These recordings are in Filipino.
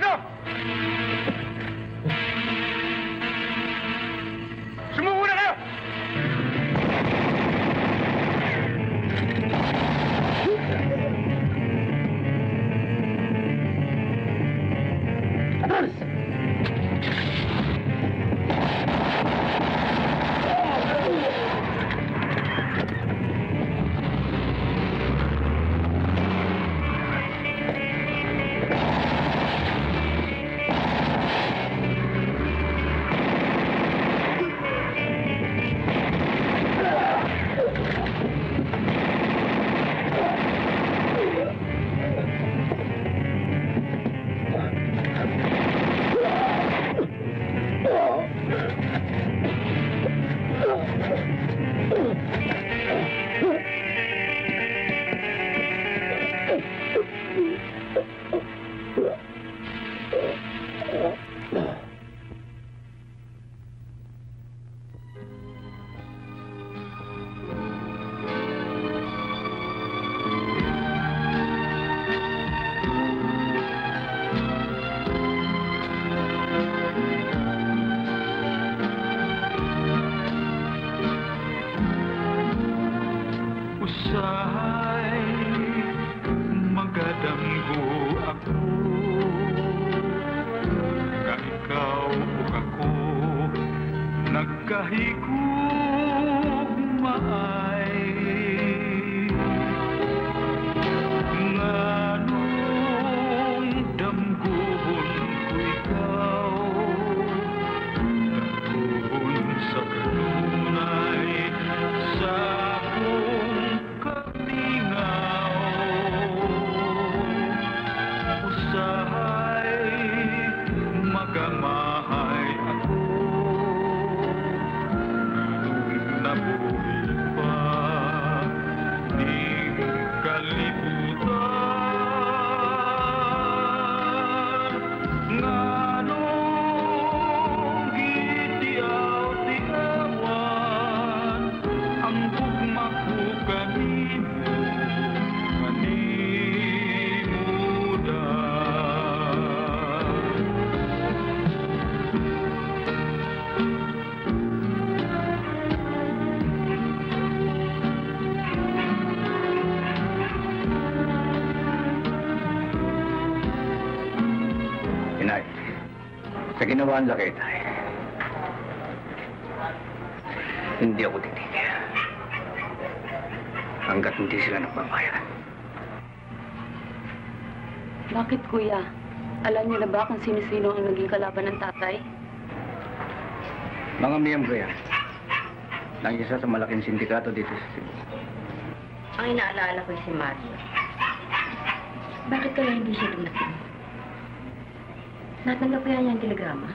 dito! Sumuko na kayo! Sa ginawa nila kay Tay, hindi ako titigil hanggat hindi sila nagbabayan. Bakit, Kuya? Alam niyo na ba kung sino-sino ang naging kalaban ng tatay? Mga miyembro yan ng isa sa malaking sindikato dito sa Cebu. Ang inaalala ko si Mario. Bakit kaya hindi siya dumating? Natanggap kaya niya ang telegrama?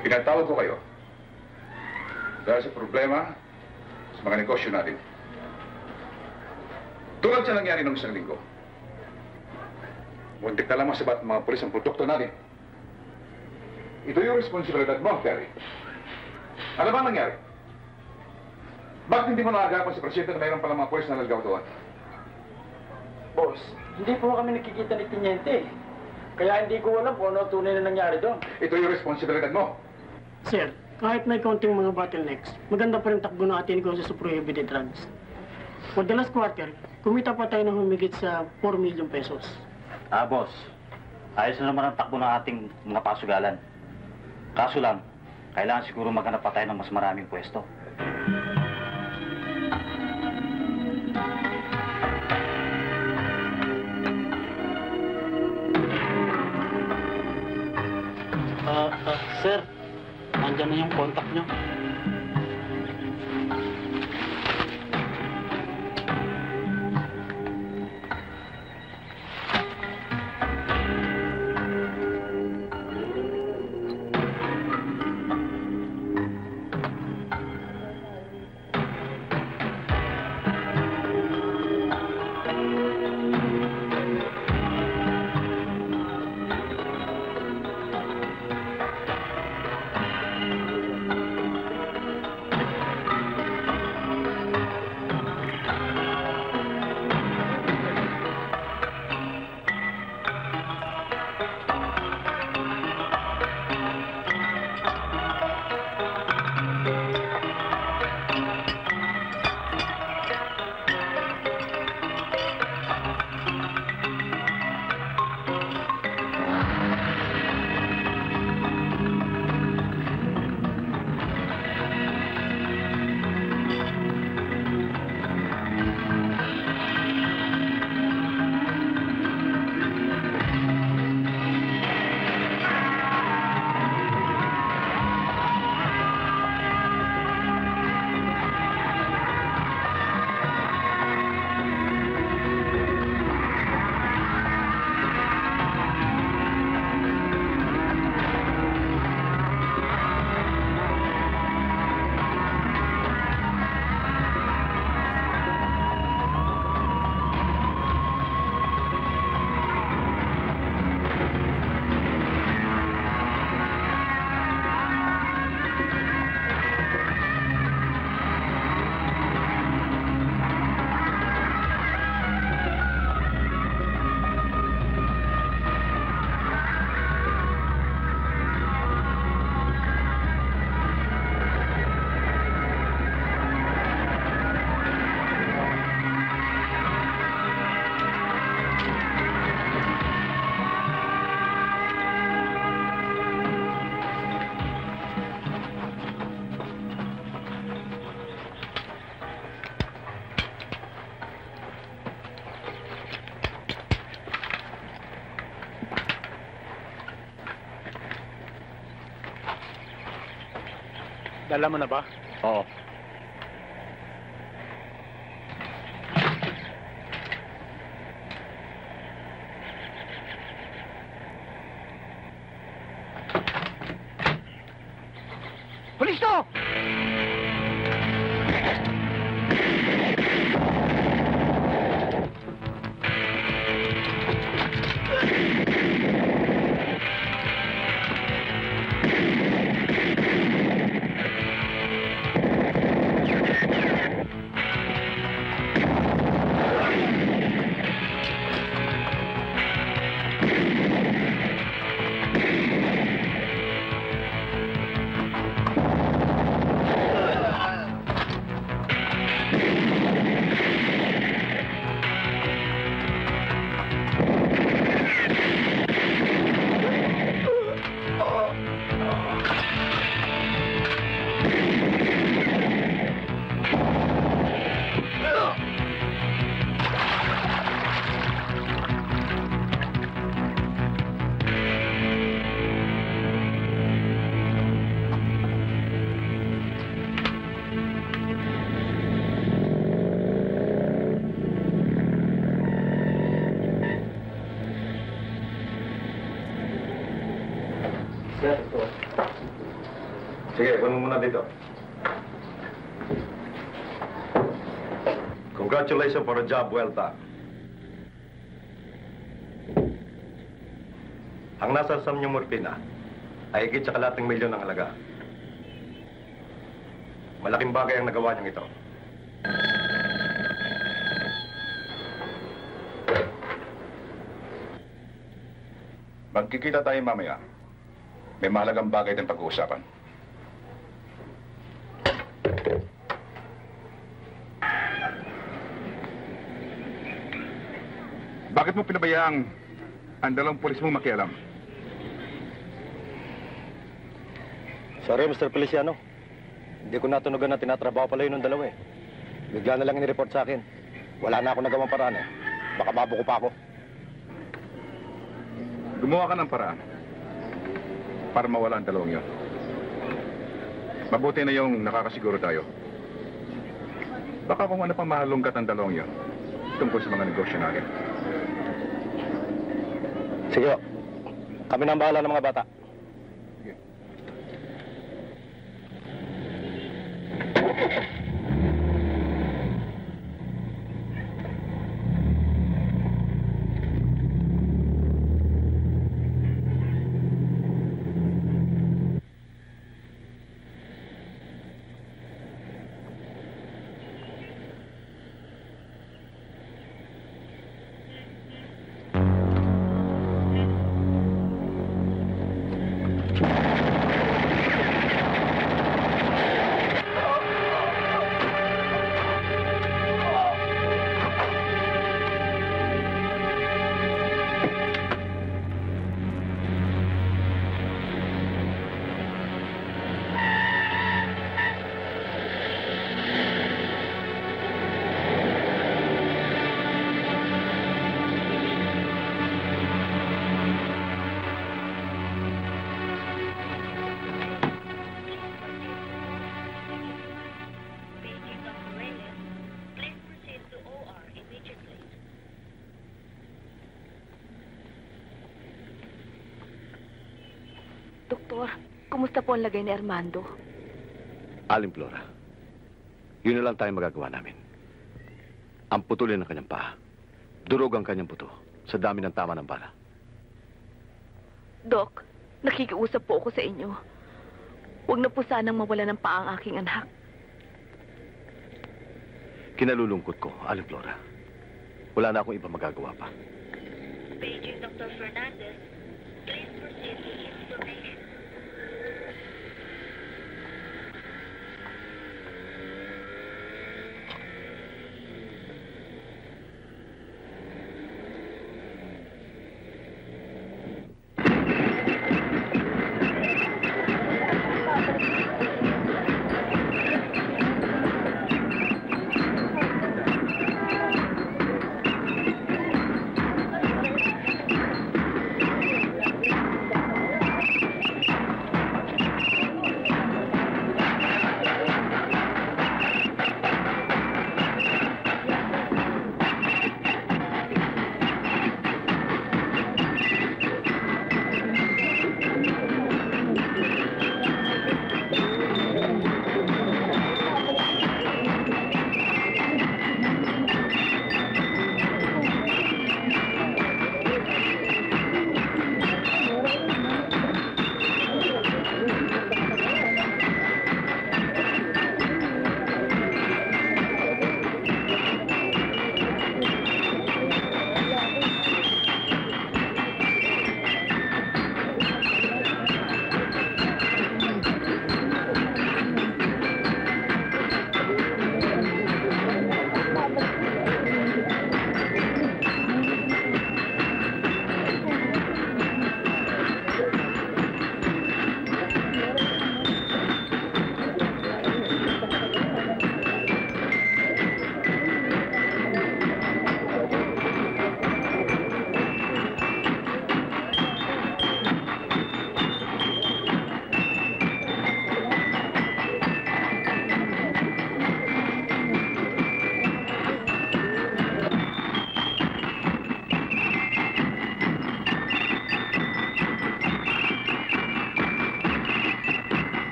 Pinatawag ko kayo dahil sa problema sa mga negosyo natin. Tulad sa nangyari noong isang linggo. Muntik na lang masabat ng mga pulis ang produkto natin. Ito yung responsibilidad mo, Terry. Ano ba ang nangyari? Bakit hindi mo naagapan si Presidente na mayroon palang mga pulis na nalagaw doon? Boss, hindi po kami nakikita ni Tiniente. Kaya hindi ko alam kung ano ang tunay na nangyari doon. Ito yung responsibilidad mo. Sir, kahit may kaunting mga bottlenecks, maganda pa rin takbo ng ating negosyo sa prohibited drugs. For the last quarter, kumita pa tayo ng humigit sa 4 million pesos. Boss, ayos na naman ang takbo ng ating mga pasugalan. Kaso lang, kailangan siguro maghanap pa tayo ng mas maraming pwesto. Sir, andyan na yung contact nyo. Dala mo na ba? Oo. Pulis to! Sir, ito. Sige, kunin mo muna dito. Congratulations for a job well done. Ang nasa niyong morphina ay higit sa kalating milyon ng halaga. Malaking bagay ang nagawa niyong ito. Magkikita tayo mamaya. May mahalagang bagay din pag-uusapan. Bakit mo pinabayaang ang dalawang pulis mo makialam? Sorry, Mr. Feliciano. Hindi ko natunugan na tinatrabaho pala yun ng dalawa eh. Bigla na lang inireport sa akin. Wala na ako nagawang paraan eh. Baka mabuko pa ako. Gumawa ka ng paraan para mawala ang dalawang yun. Mabuti na yung nakakasiguro tayo. Baka kung ano pang mahalungkat ang dalawang yun tungkol sa mga negosyo natin. Sige ho. Kami na ang bahala ng mga bata. Sige. Doktor, kumusta po ang lagay ni Armando? Aling Flora, yun na lang tayo magagawa namin. Ang putulin ng kanyang paa, durog ang kanyang puto sa dami ng tama ng bala. Dok, nakikiusap po ako sa inyo. Huwag na po sanang mawala ng paa ang aking anak. Kinalulungkot ko, Aling Flora. Wala na akong iba magagawa pa. Paging Dr. Fernandez, please proceed to information.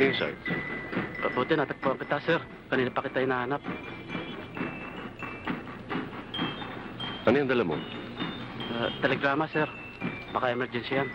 Sige, Sarge. Buti natagpuan kita, sir. Kanina pa kita hinahanap. Ano yung dala mo? Telegrama, sir. Baka emergency yan.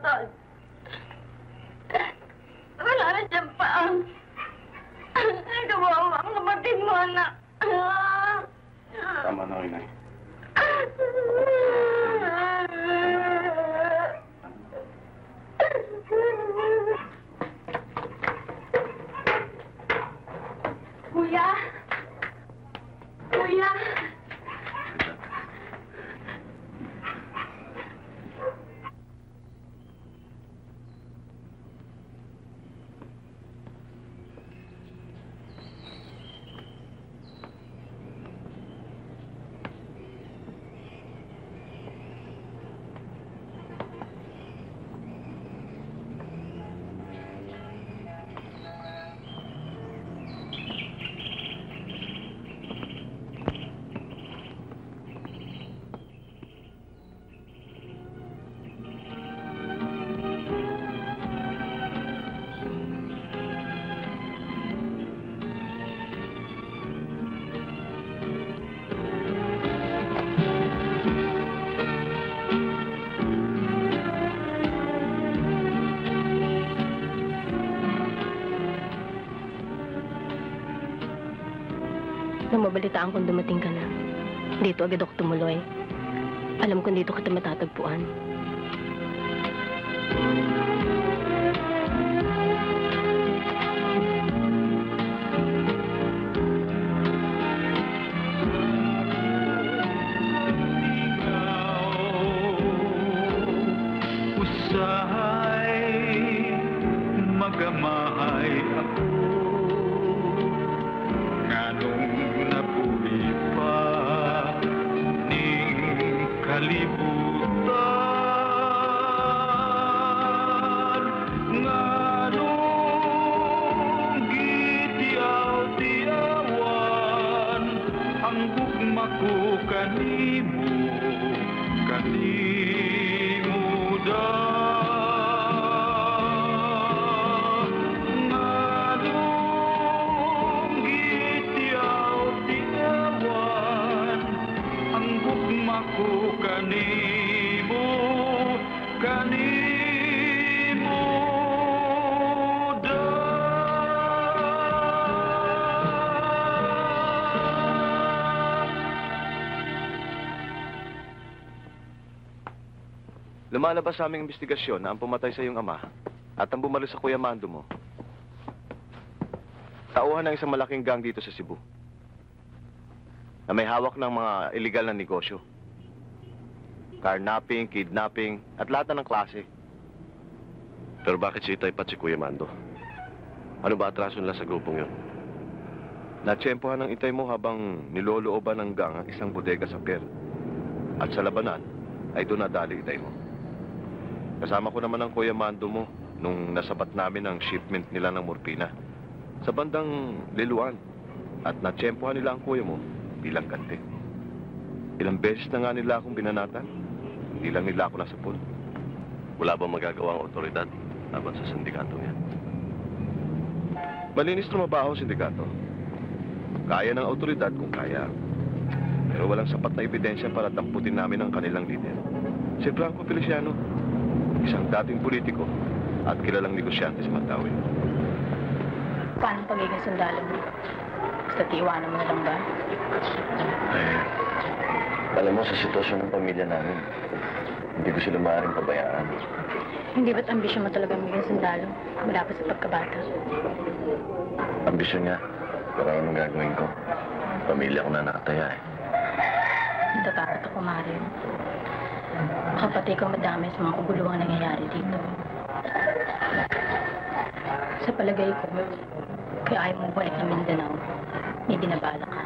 Tol. Wala na siyang paang. Kawawa ang kapatid mo, anak. Tama na, Inay. Kuya? Kuya? Nang mabalitaan kong dumating ka na, dito agad ako tumuloy. Alam kong dito kita matatagpuan. Usahay magamahay ako nganong napuli pa ning kalibutan nganong gitiaw-tiawan ang gugma ko kanimo Lumalabas sa aming investigasyon na ang pumatay sa iyong ama at ang bumalo sa Kuya Mando mo, tauhan ng isang malaking gang dito sa Cebu na may hawak ng mga illegal na negosyo. Carnapping, kidnapping, at lahat na ng klase. Pero bakit si Itay pat si Kuya Mando? Ano ba atraso nila sa grupong yun? Natsyempohan ng itay mo habang nilolooban ng gang ang isang bodega sa pier. At sa labanan, ay doon nadali itay mo. Kasama ko naman ang Kuya Mando mo nung nasabat namin ang shipment nila ng morpina sa bandang Liluan. At natsyempohan nila ang kuya mo bilang ganti. Ilang beses na nga nila akong binanatan. Hindi lang nila ako nasapul. Wala bang magagawa ang otoridad laban sa sindikato yan? Malinis na mabaho ang sindikato. Kaya ng otoridad kung kaya. Pero walang sapat na ebidensya para tamputin namin ang kanilang leader. Si Franco Feliciano, isang dating politiko at kilalang negosyante sa Mandaue. Paano pagiging sundalo mo? Basta tiiwanan mo na lang ba? Alam mo, sa sitwasyon ng pamilya namin, hindi ko sila maaaring pabayaan. Hindi ba't ambisyon mo talaga maging sundalo mula pa sa pagkabata? Ambisyon nga, pero anong gagawin ko? Pamilya ko na nakataya eh. Natatakot ako, Mario. Baka pati ikaw madami sa mga kaguluhang nangyayari dito. Sa palagay ko, kaya ayaw mong balik ng Mindanao, may binabala ka.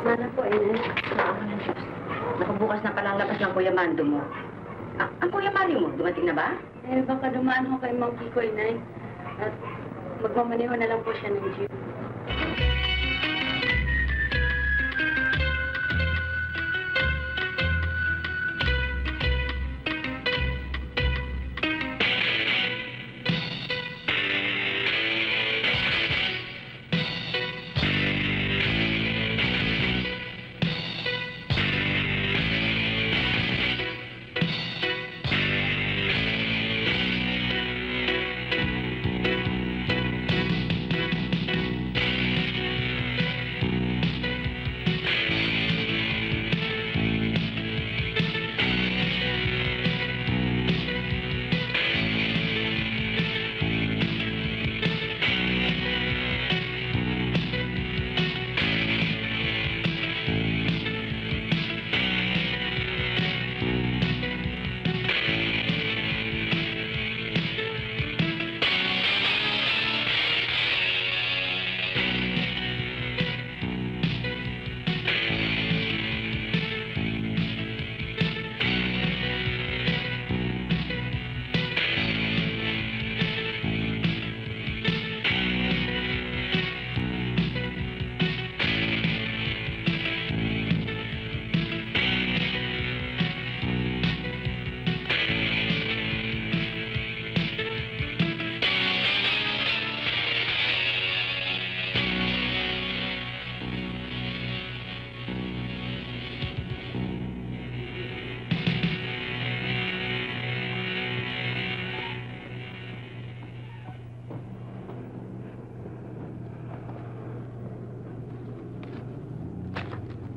Mana po, Ines. Nakabukas na palang labas ng Kuya Mando mo. Ang Kuya Mario mo, dumating na ba? Eh, baka dumaan ho kay Mang Kikoy, Nay. At magmamaneho na lang po siya ng jeep.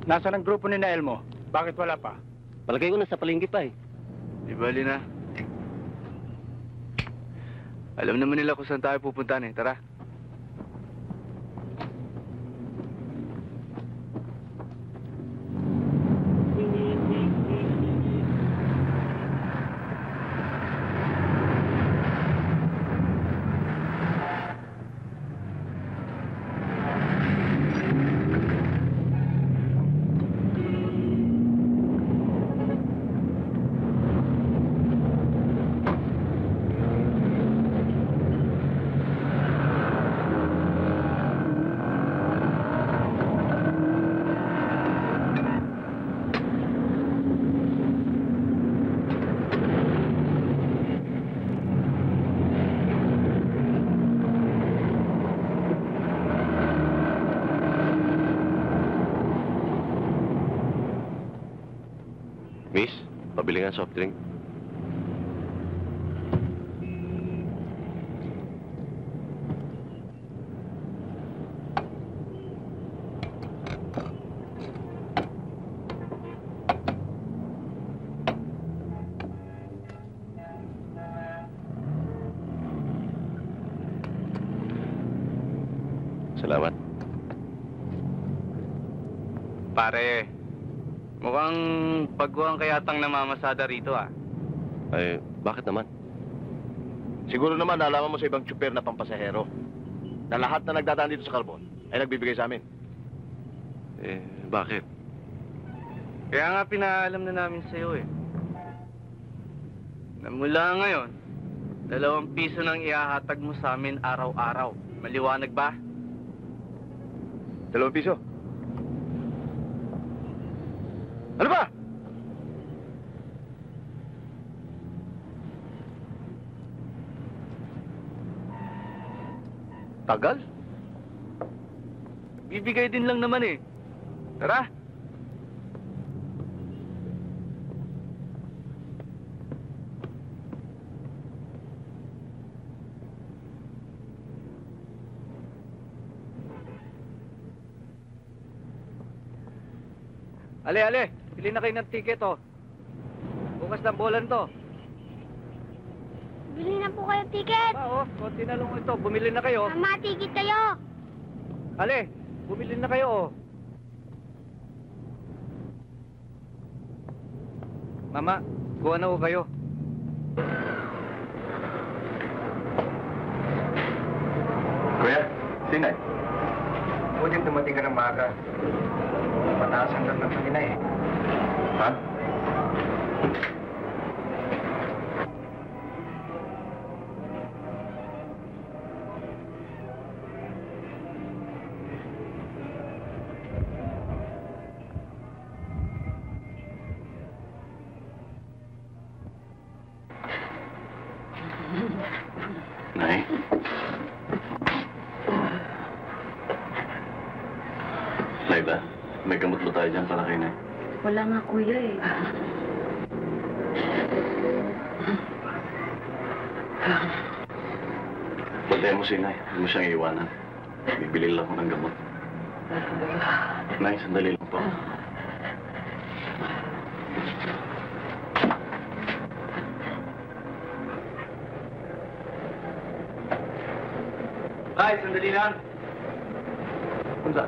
Nasaan ang grupo ni Nael mo? Bakit wala pa? Palagay ko nasa palengke pa eh. Di bali na. Alam naman nila kung saan tayo pupuntahan eh. Tara. Miss, pabili nga soft drink. Salamat. Pare, mukhang baguhan kayatang namamasada rito ah. Ay, bakit naman? Siguro naman nalaman mo sa ibang tsuper na pampasahero na lahat na nagdadaan dito sa Carbon ay nagbibigay sa amin. Eh, bakit? Kaya nga pinaalam na namin sa'yo eh. Na mula ngayon, 2 piso nang ihahatag mo sa amin araw-araw. Maliwanag ba? 2 piso? Ano ba? Tagal? Bibigay din lang naman eh. Tara! Ale! Pili na kayo ng ticket, oh. Bukas ng bolan to. Bili na po kayo ticket. Oh, konti na lang ito. Bumili na kayo. Mama, ticket kayo. Ale, bumili na kayo, oh. Mama, kuha na ko kayo. Kuya, Sinay. Buti dumating ka ng maaga. Mataas ang lang ng kanina eh. Ha? Nay? Laila, may gamot ba tayo dyan para kayo, Nay? Wala nga, kuya eh. Bantayan mo si Nay. Huwag mo siyang iiwanan. Bibili lang ako ng gamot. Nay, sandali lang po. Ay, sandali lang. Punta.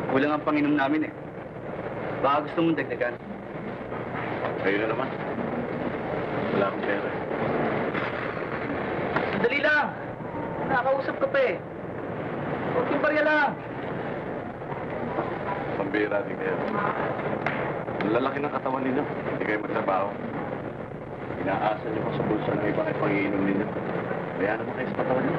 Kulang ang panginom namin eh. Baka gusto mong dagdagan. Kayo na naman. Wala akong pera. Sandali lang! Nakakausap ka pa eh. Kunting barya lang. Pambira din kayo. Ang lalaki ng katawan ninyo. Hindi kayo magtrabaho. Inaasa niyo pa sa bulsa ng ibang pangiinom ninyo. Kaya naman kayo sa katawan niyo.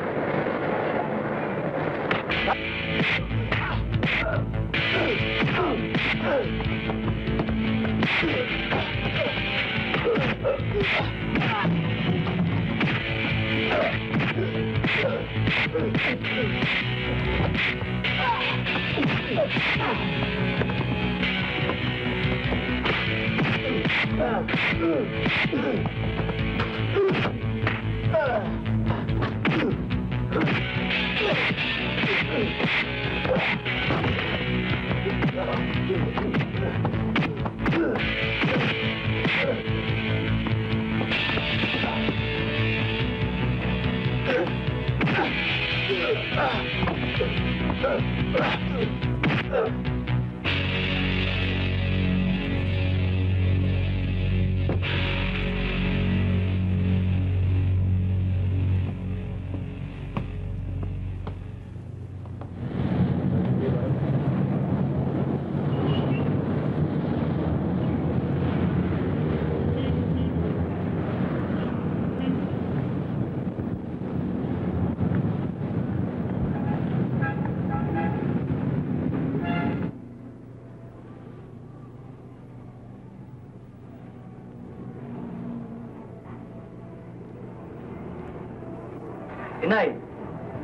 Inay,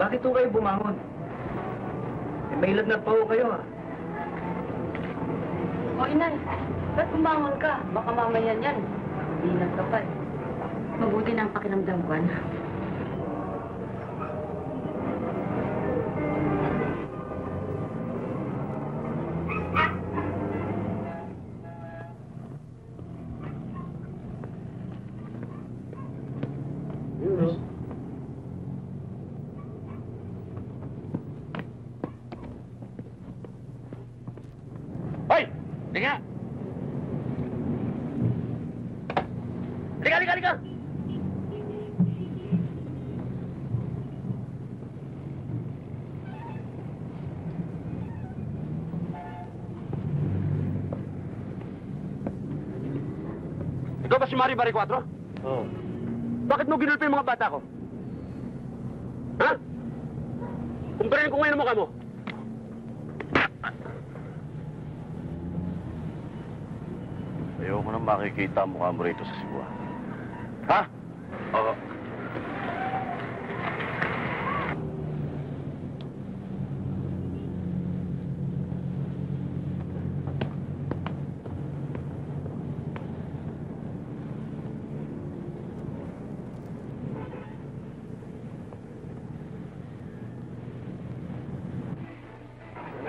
bakit ho kayo bumangon? May lagnat pa ho kayo, ha? O, inay, ba't bumangon ka? Baka mamaya yan. Bilang ka pa eh. Mabuti na ang pakiramdam ko, anak. Hoy! Liga! Liga, liga, liga! Ikaw ba si Mari Bari 4? Oo. Bakit mo ginulpi yung mga bata ko? Ha? Kumparin ko ngayon ang mukha mo. Ayoko nang makikita ang mukha mo rito sa Cebu. Ha? Oo.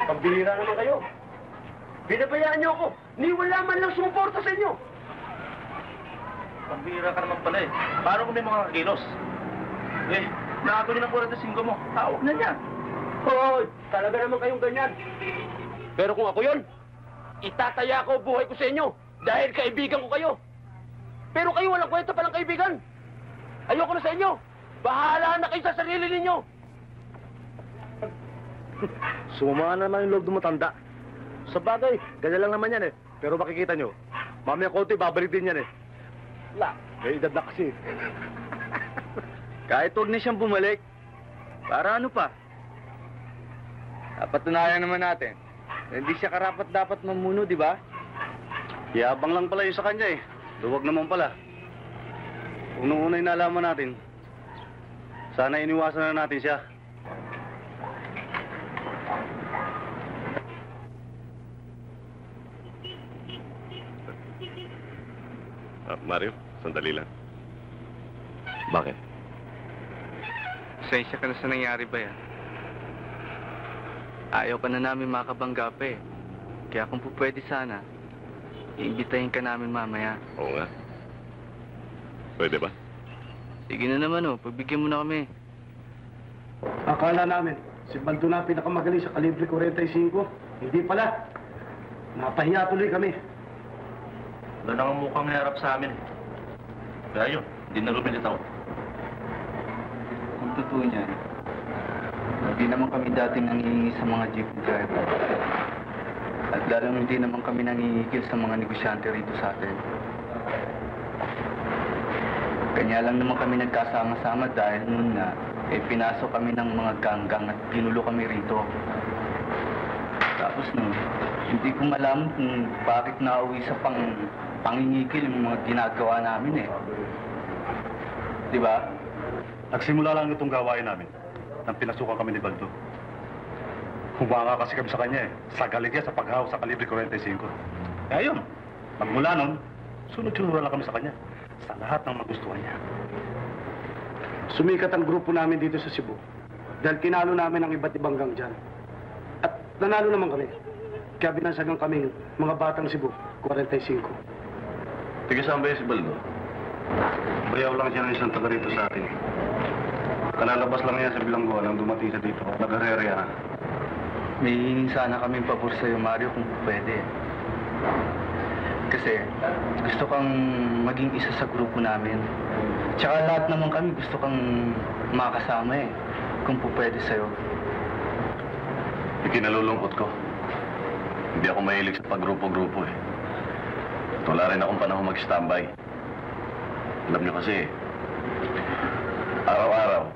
Pambihira naman kayo. Binabayaan niyo ako. Ni wala man lang sumuporta sa inyo. Pambira ka naman pala eh. Paano kung may mga kakilos? Eh, nakakuli ng 45 mo. Tawag na niya. Hoy, talaga naman kayong ganyan. Pero kung ako yon, itataya ko buhay ko sa inyo dahil kaibigan ko kayo. Pero kayo walang kwenta palang kaibigan. Ayoko na sa inyo. Bahala na kayo sa sarili ninyo. Sumama naman yung loob ng matanda. Sa bagay, ganyan lang naman yan eh. Pero makikita nyo, mamaya konti babalik din yan eh. Wala, may edad na kasi. Kahit huwag na siyang bumalik, para ano pa? Napatunayan naman natin. Hindi siya karapat dapat mamuno, di ba? Yabang lang pala yun sa kanya eh. Luwag naman pala. Kung nung una'y nalaman natin, sana iniwasan na natin siya. Mario, sandali lang. Bakit? Pasensya ka na sa nangyari ba yan? Ayaw ka na namin makabangga pa eh. Kaya kung po pwede sana, iimbitahin ka namin mamaya. Oo nga. Pwede ba? Sige na naman oh, pagbigyan mo na kami. Akala namin, si Baldo na pinakamagaling sa kalibre 45. Hindi pala. Napahiya tuloy kami. Doon ang mukhang harap sa amin. Kaya yun, hindi na lumilit ako. Kung totoo niyan, hindi naman kami dati nangihingi sa mga jeep driver. At lalong hindi naman kami nangihigil sa mga negosyante rito sa atin. Kanya lang naman kami nagkasama-sama dahil noon na pinasok kami ng mga ganggang at ginulo kami rito. Tapos noon, hindi ko malaman kung bakit nauwi sa pangingikil yung mga ginagawa namin eh. Di ba? Nagsimula lang itong gawain namin nang pinasukan kami ni Baldo. Humanga kasi kami sa kanya eh. Sa galit niya sa paghawak sa kalibre 45. Kaya yun, magmula nun, sunod-sunod lang kami sa kanya. Sa lahat ng magustuhan niya. Sumikat ang grupo namin dito sa Cebu dahil tinalo namin ang iba't ibang gang dyan. At nanalo naman kami. Kaya binansagan kami mga batang Cebu, 45. Tiga saan ba yun si Baldo? Bayaw lang siya ng isang taga rito sa atin. Kanalabas lang niya sa bilanggo nang dumating siya dito. Nag-arerya na. May hihingin sana kami pabor sa'yo, Mario, kung pwede. Kasi gusto kang maging isa sa grupo namin. Tsaka lahat naman kami gusto kang makasama eh. Kung pwede sa'yo. Ikinalulungkot ko. Hindi ako mahilig sa paggrupo-grupo eh. Wala rin akong panahon mag-standby. Alam niyo kasi, araw-araw,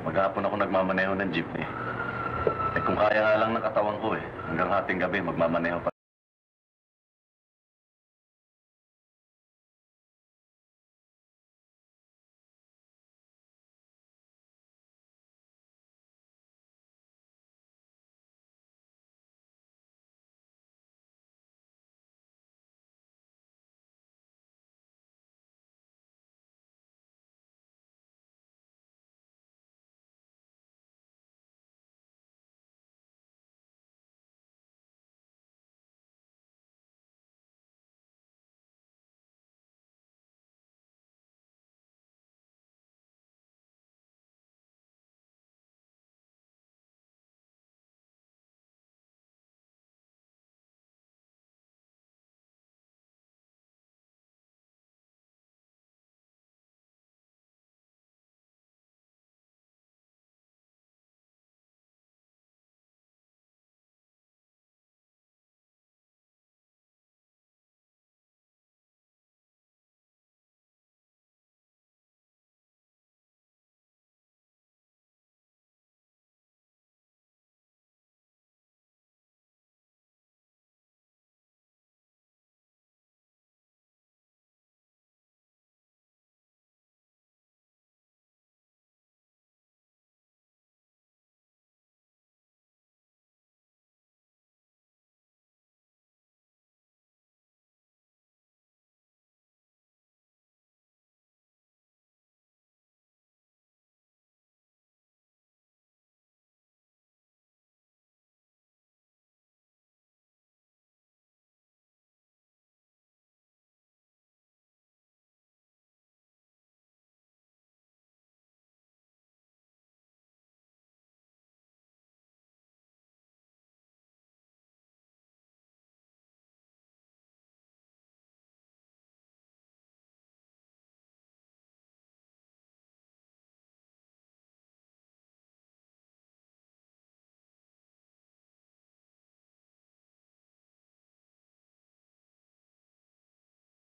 maghapon ako nagmamaneho ng jeepney. Eh kung kaya nga lang ng katawan ko eh, hanggang hating gabi magmamaneho pa.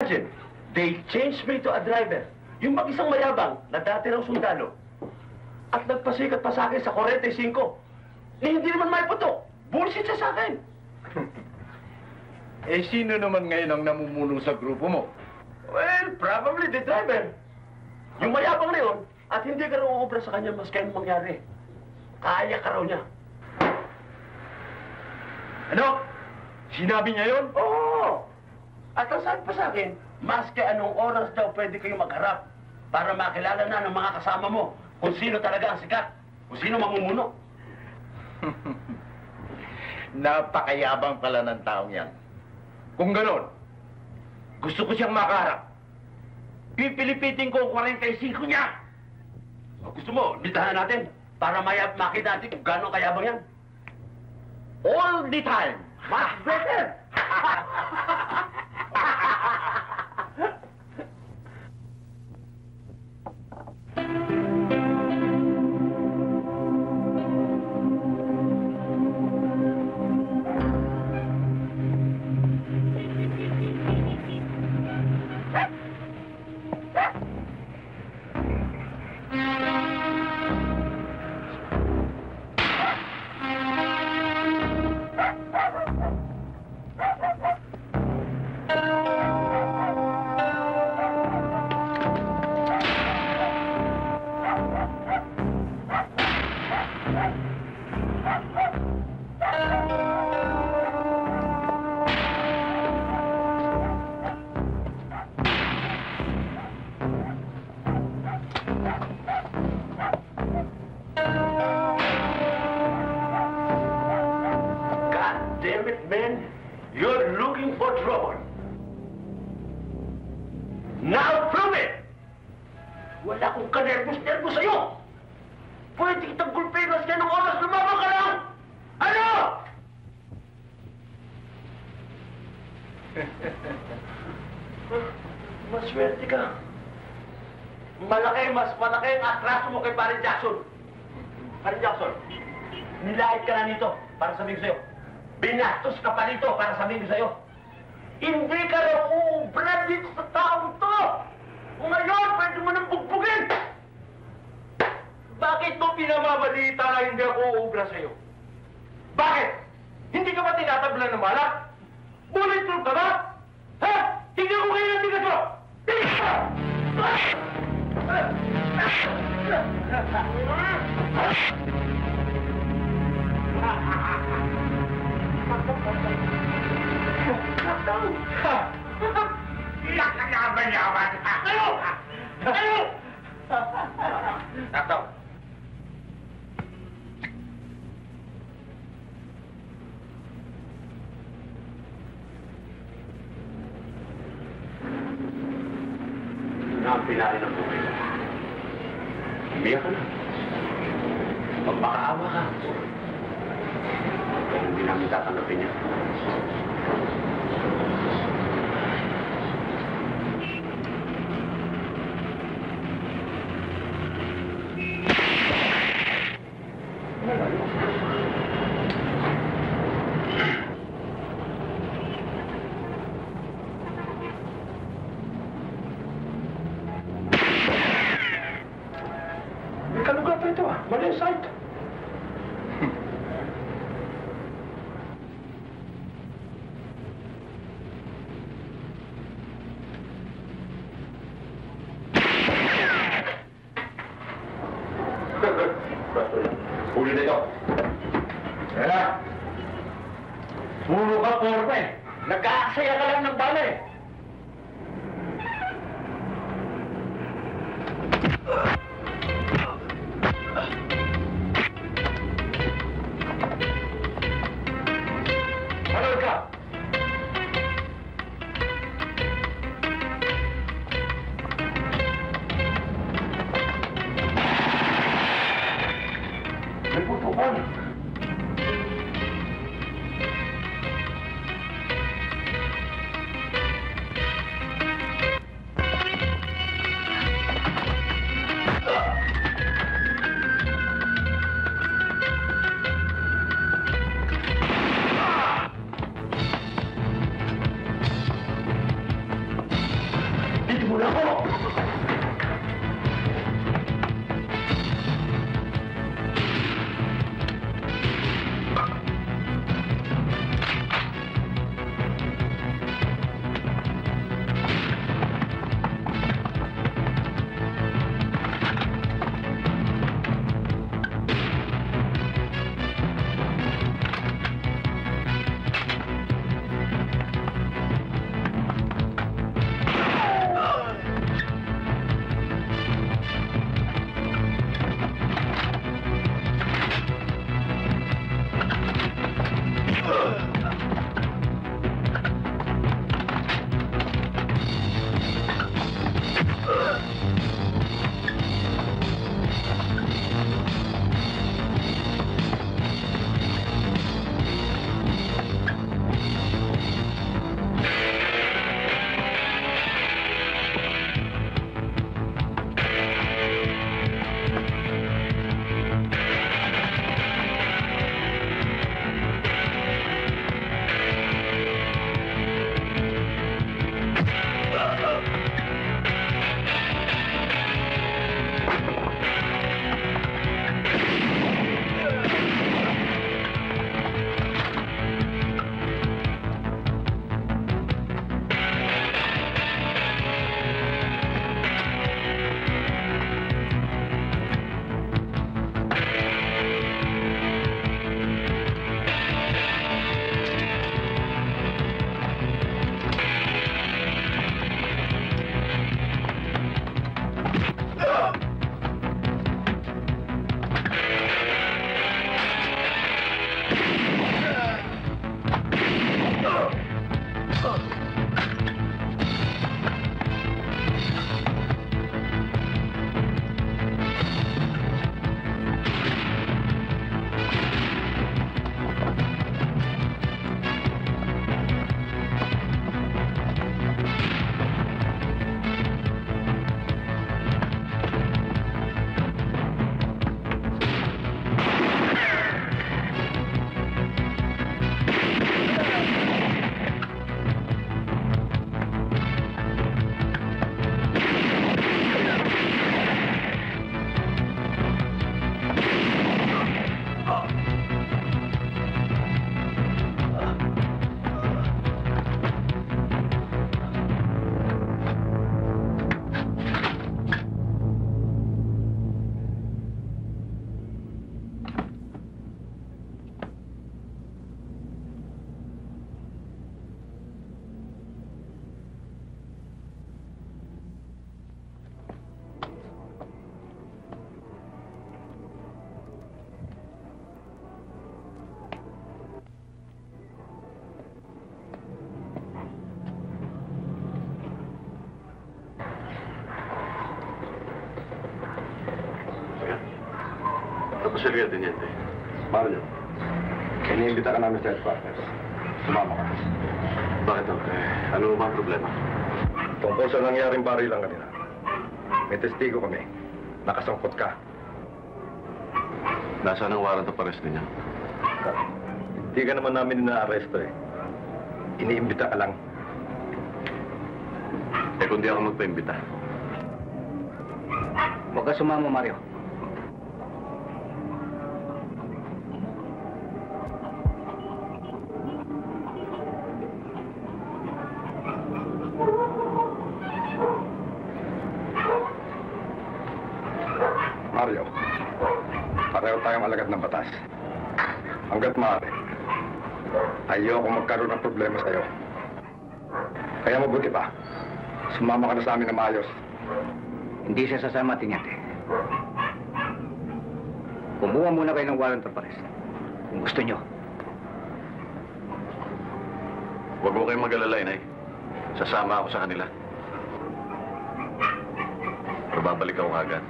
imagine, they changed me to a driver. Yung mag-isang mayabang na dati raw sundalo. At nagpasikat pa sa akin sa 45. Hindi naman may putok. Bullshit siya sa akin. Eh, sino naman ngayon ang namumuno sa grupo mo? Well, probably the driver. Yung mayabang na yun, at hindi ka raw uubra sa kanya mas kaya mangyari. Kaya ka raw niya. Ano? Sinabi niya yun? Oo! At ang sabi pa sa akin, maski anong oras daw pwede kayo magharap para makilala na ng mga kasama mo kung sino talaga ang sikat, kung sino mamumuno. Napakayabang pala ng taong yan. Kung ganon, gusto ko siyang makaharap. Pipilipitin ko ang 45 niya. O gusto mo, bitahan natin para makita natin kung gano'ng kayabang yan. All the time. Much better! You're looking for trouble. Now prove it! Wala akong kanervous-nervous sa'yo. Pwede kitang gulpin mas ng oras, lumabang ka lang! Ano? Maswerte ka. Mas malaki ang atraso mo kay Parin Jackson. Parin Jackson, nilahit ka na nito para sabihin ko sa'yo. Binastos ka pa nito para sabihin ko sa'yo. Hindi ka raw uubra dito sa taong to! Ngayon, pwede mo nang bugbugin! Bakit mo pinamabalita na hindi ako uubra sa'yo? Bakit? Hindi ka ba tinatablan ng balak? Bulletproof ka ba? Ha? Hindi ako kayo ng tigas mo! Tigas mo! Yaman-yaman! Ano? Ano? Takto! Na ang pinali ng buhay mo. Umiyak ka na. Magmakaawa ka. Kaya hindi namin tatanggapin niya. May kalugar pa ito ah. Mali ang site. Huli na ito. Kaya, puro ka porma eh. Nag-aaksaya ka lang ng bala eh. Manood ka! May putukan. mo na ako! Tapos Silvia, Teniente. Mario, iniimbita ka namin sa headquarters. Sumama ka. Bakit daw? Ano ba ang problema? Tungkol sa nangyaring barilan kanina. May testigo kami. Nakasangkot ka. Nasaan ang warrant of arrest niya? Hindi ka naman namin inaaresto eh. Iniimbita ka lang. Eh kung di ako magpaimbita. Huwag ka sumama, Mario. Mario, pareho tayong alagad ng batas. Hanggat maaari, ayoko magkaroon ng problema sa'yo. Kaya mabuti pa, sumama ka na sa amin na maayos. Hindi siya sasama, Teniente. Kumuha muna kayo ng warrant of arrest. Kung gusto nyo. Huwag mo kayong mag-alala, Inay. Sasama ako sa kanila. Pero babalik ako agad.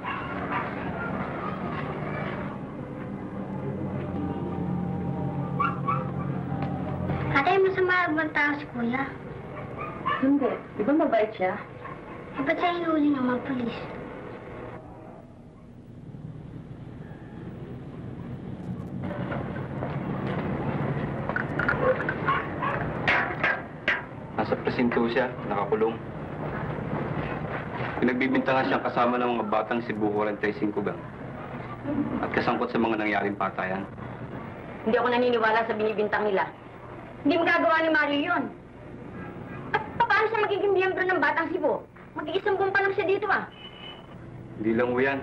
Ate, masama ang tao si Kuya. Hindi. Di ba mabait siya? Ba't siya hinuli ng mga pulis? Nasa presinto siya, nakakulong. Pinagbibintangan siyang kasama ng mga batang Cebu 45 gang. At kasangkot sa mga nangyaring patayan. Hindi ako naniniwala sa binibintang nila. Hindi magagawa ni Mario yun. At paano siya magiging miyembro ng Batang Cebu? Mag-iisang pa lang siya dito ah. Hindi lang ho yan.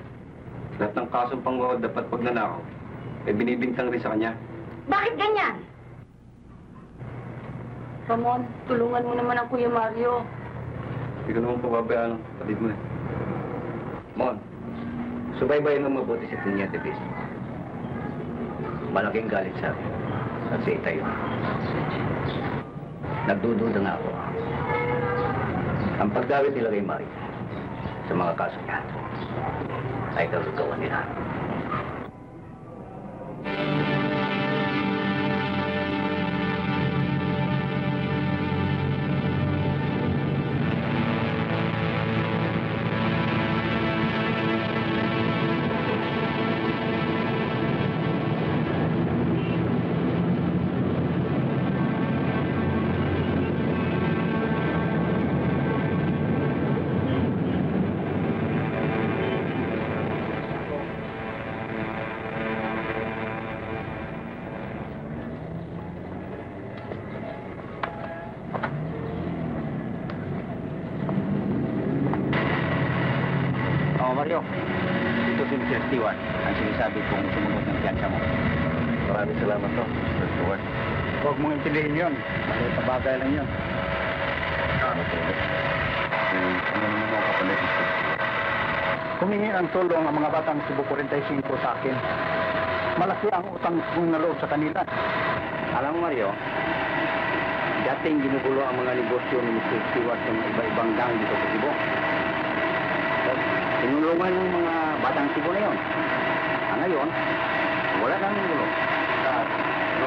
Lahat ng kasong pangwawad dapat pagnanakaw, binibintang rin sa kanya. Bakit ganyan? Ramon, tulungan mo naman ang Kuya Mario. Hindi ko naman pababayaan ang kapatid mo eh. Mon, subaybayan mo mabuti si Punyete Bis. Malaking galit sa akin. At si Itay. Nagdududa nga ako. Ang pagdawit nila kay Mario sa mga kaso niya ay gagagawa nila. Mario, ito si Mr. Stewart, ang sinasabi kong sumunod ng piyansa mo. Maraming salamat to, Mr. Stewart. Huwag mong intindihin yun. Maliit na bagay lang yun. Ano to? Ano naman ang kapalit, Mr. Stewart? Humingi ang tulong ang mga batang Cebu 45 sa akin. Malaki ang utang kong naloob sa kanila. Alam mo, Mario, dating ginugulo ang mga negosyo ni Mr. Stewart sa mga iba-ibang gang dito sa Cebu. Tinulungan ng mga batang Cebu na yun. Ngayon, wala nang gulo.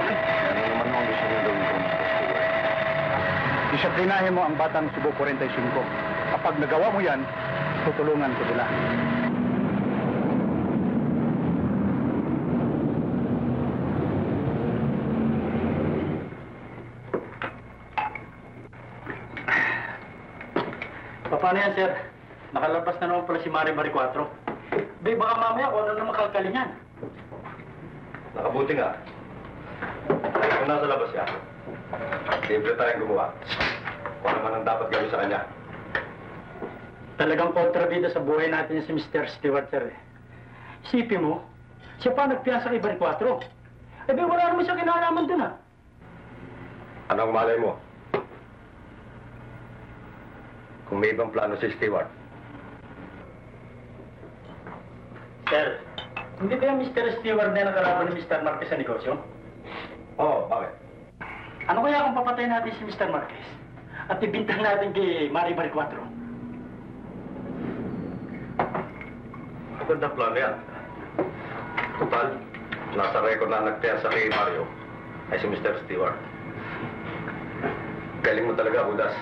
Okay, ano naman mo gusto nyo gawin ko, Mr. Stewart? Disiplinahin mo ang batang Cebu 45. Kapag nagawa mo yan, tutulungan ko sila. Paano yan, sir? Nakalabas na naman pala si Mario Maricuatro. Be, baka mamaya kung ano naman kalkalingan. Nakabuti nga. Kung nasa labas siya, libre tayong gumawa. Kung naman ang dapat gawin sa kanya. Talagang kontrabida sa buhay natin si Mr. Stewart, sir. Isipin mo, siya pa nagpiyasa kay Maricuatro. Eh, be, wala naman siya kinalaman dun, ah. Anong malay mo? Kung may ibang plano si Stewart. Sir, hindi ba yung Mr. Stewart na nakalaban ni Mr. Marquez sa negosyo? Oo, bakit? Ano kaya kung papatayin natin si Mr. Marquez at ibintang natin kay Mario Maricuatro? Magandang plano yan. Total, nasa record na nagpiyasa kay Mario ay si Mr. Stewart. Galing mo talaga, Budas.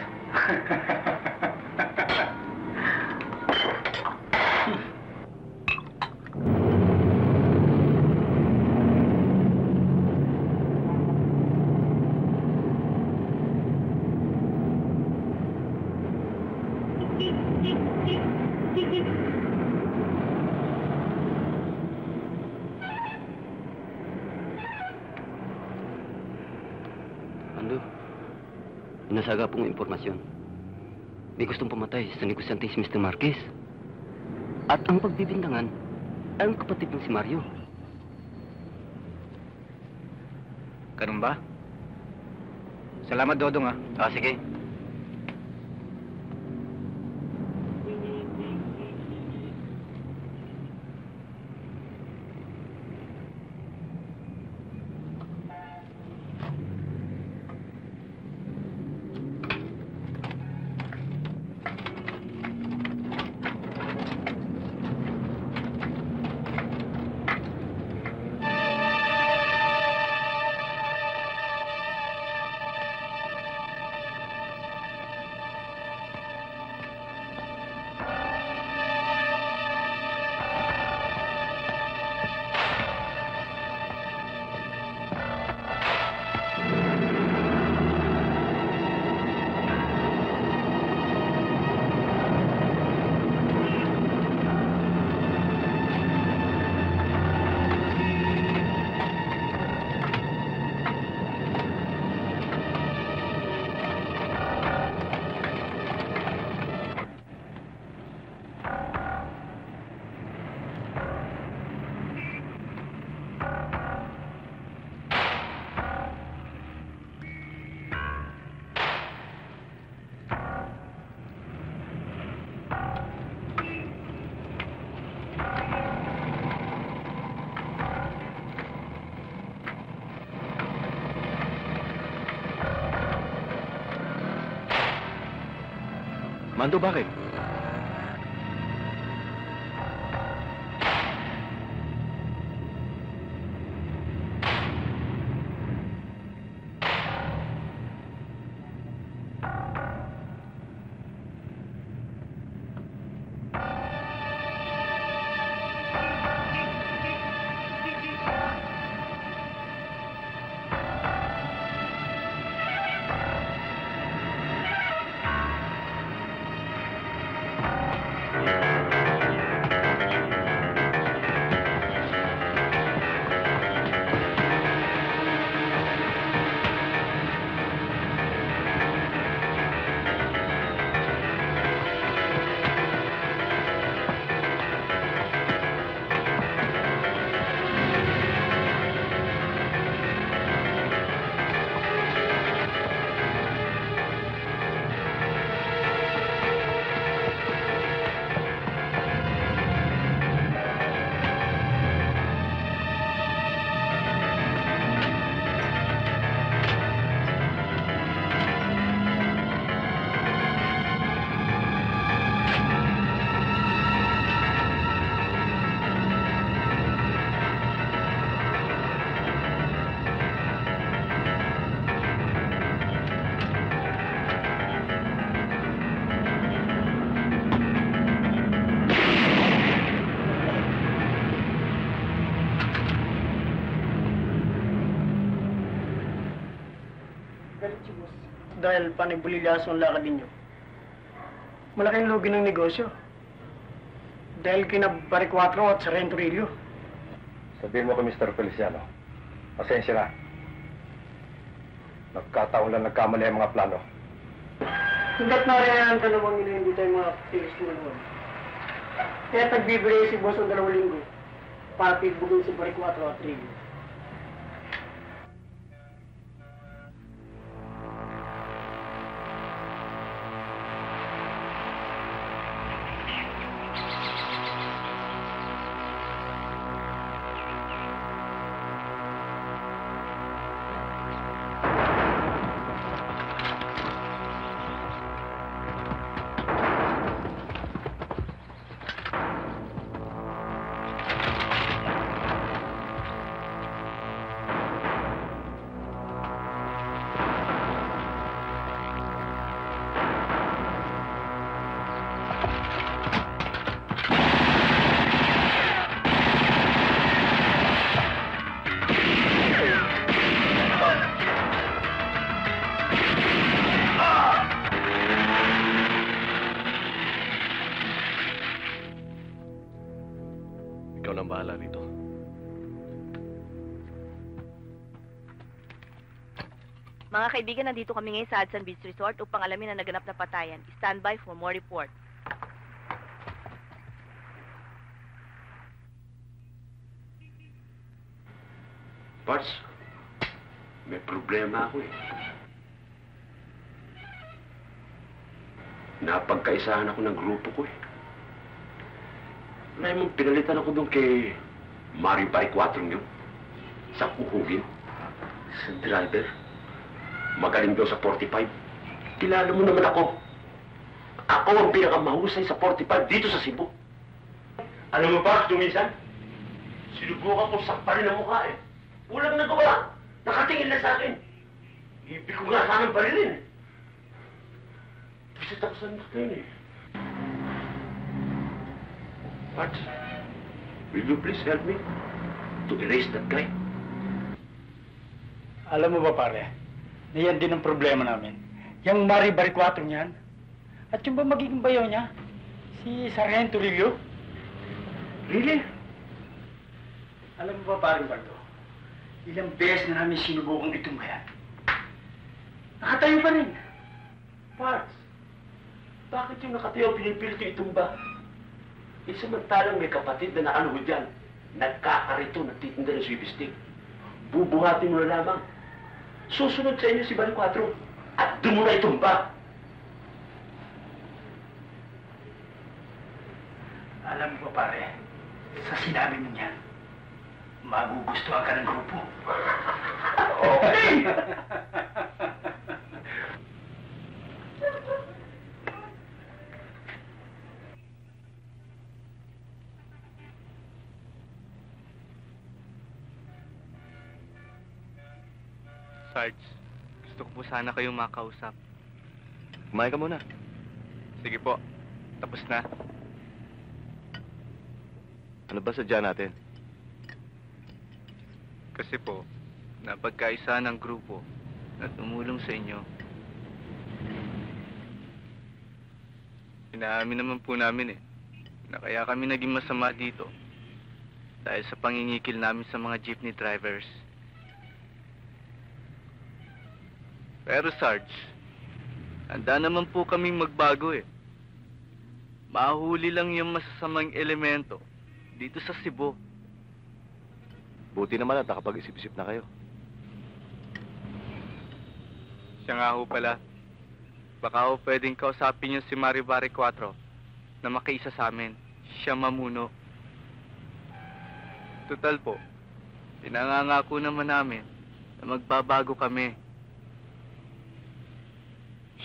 Ando, nasaga pong impormasyon. May gustong pumatay sa negosyante si Mr. Marquez. At ang pagbibintangan ay ang kapatid ng si Mario. Ganun ba? Salamat, Dodong, ah. Sige. Mando, bakit? Dahil panibulilyaso ang lakad ninyo. Malaking lugi ng negosyo. Dahil kina Barry Cuatro at Sargento Rillo. Sabihin mo kay Mr. Feliciano, pasensya na. Nagkataon lang nagkamali ang mga plano. Hanggat nariyan ang dalawang ina, hindi tayo mga tilis tulungan. Kaya nagbibigay si Boss ang 2 linggo para pibugin si Barry Cuatro at Rillo. Ikaw nang bahala rito. Mga kaibigan, nandito kami ngayon sa Hudson Beach Resort upang alamin ang naganap na patayan. Stand by for more report. Parts, may problema ako eh. Napagkaisahan ako ng grupo ko eh. Ngayon mong pinalitan ako doon kay Mari Barry Cuatro yun. Sa kuhugin. Sa driver. Magaling daw sa 45. Kilala mo naman ako. Ako ang pinakamahusay sa 45 dito sa Cebu. Alam mo ba, minsan? Sinubukan ko sampalin ang mukha eh. Walang nagawa. Nakatingin na sa akin. Ibig ko nga sanang barilin eh. Bisit ako sa natin eh. But, will you please help me to erase that guy? Alam mo ba pare, na yan din ang problema namin. Yung Mari Barry Cuatro niyan, at yung ba magiging bayaw niya, si Sargento Rillo. Really? Alam mo ba paring Bardo, ilang beses na namin sinubukang itumbayan. Nakatayo pa rin. Parts, bakit yung nakatayo pinipilit yung itumba? Samantalang may kapatid na nakaluhod yan. Nagkakarito, nagtitinda ng sweepstick. Bubuhatin mo na lamang. Susunod sa inyo si Barry Cuatro. At doon mo na itumba. Alam mo ba pare, sa sinabi mo niyan, magugustuhan ka ng grupo. Okay! Sarge, gusto ko po sana kayong makausap. Kumain ka muna. Sige po, tapos na. Ano ba sadya natin? Kasi po, napagkaisa ng grupo na tumulong sa inyo. Inaamin naman po namin na kaya kami naging masama dito dahil sa pangingikil namin sa mga jeepney drivers. Pero Sarge, handa naman po kaming magbago Mahuli lang yung masasamang elemento dito sa Cebu. Buti naman at nakapag-isip-isip na kayo. Siya nga ho pala. Baka ho pwedeng kausapin yung si Maribari 4 na makiisa sa amin. Siya mamuno. Total po, pinangangako naman namin na magbabago kami.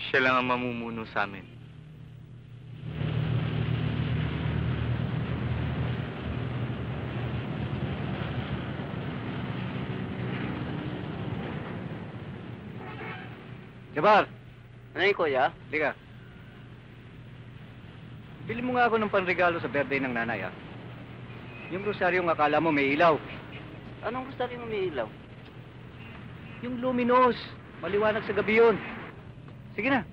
Siya lang ang mamumuno sa amin. Jabar! Ano yun, kuya? Liga. Bili mo nga ako ng panregalo sa birthday ng nanay, Yung rosaryo ng akala mo may ilaw. Anong rosaryo mo may ilaw? Yung luminous. Maliwanag sa gabi yun. Sige na.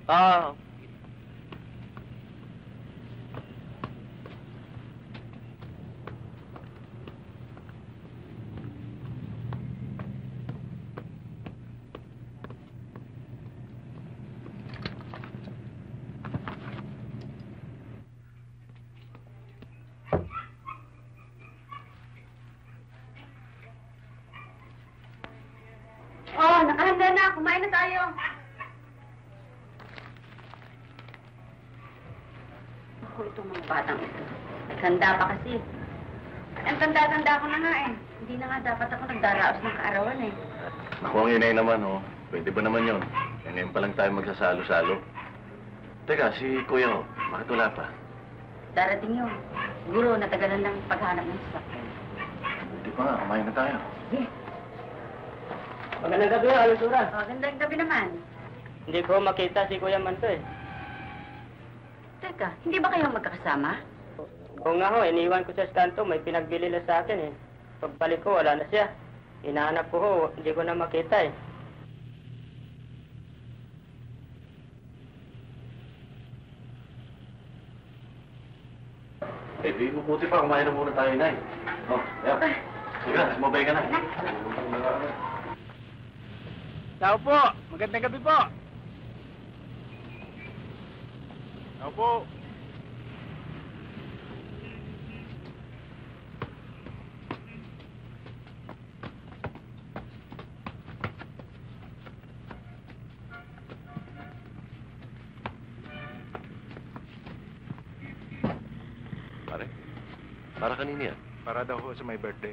Oh, nakahanda na. Kumain na tayo. Ako, itong mga batang ito. Naghanda pa kasi. Ang tanda-tanda ko na nga Hindi na nga dapat ako nagdaraos ng kaarawan Naku, ang inay naman, Pwede ba naman yun? Ngayon pa lang tayo magsasalo-salo. Teka, si Kuya, bakit wala pa? Darating yun. Siguro, natagalan lang paghanap ng sasakyan. Buti pa nga, kumain na tayo. Sige. Magandang gabi, Alusura. Magandang gabi naman. Hindi ko makita si Kuya Manto Teka, hindi ba kayo magkakasama? Oo nga ho, iniwan ko sa kanto, may pinagbili na sa akin Pagbalik ko, wala na siya. Hinahanap ko ho, hindi ko na makita Di buti pa, kumain na muna tayo, Nay. Ayan. Sige, sumabay ka na. Tao po! Magandang gabi po! Tao po! Para kanina yan? Para daw ho sa my birthday.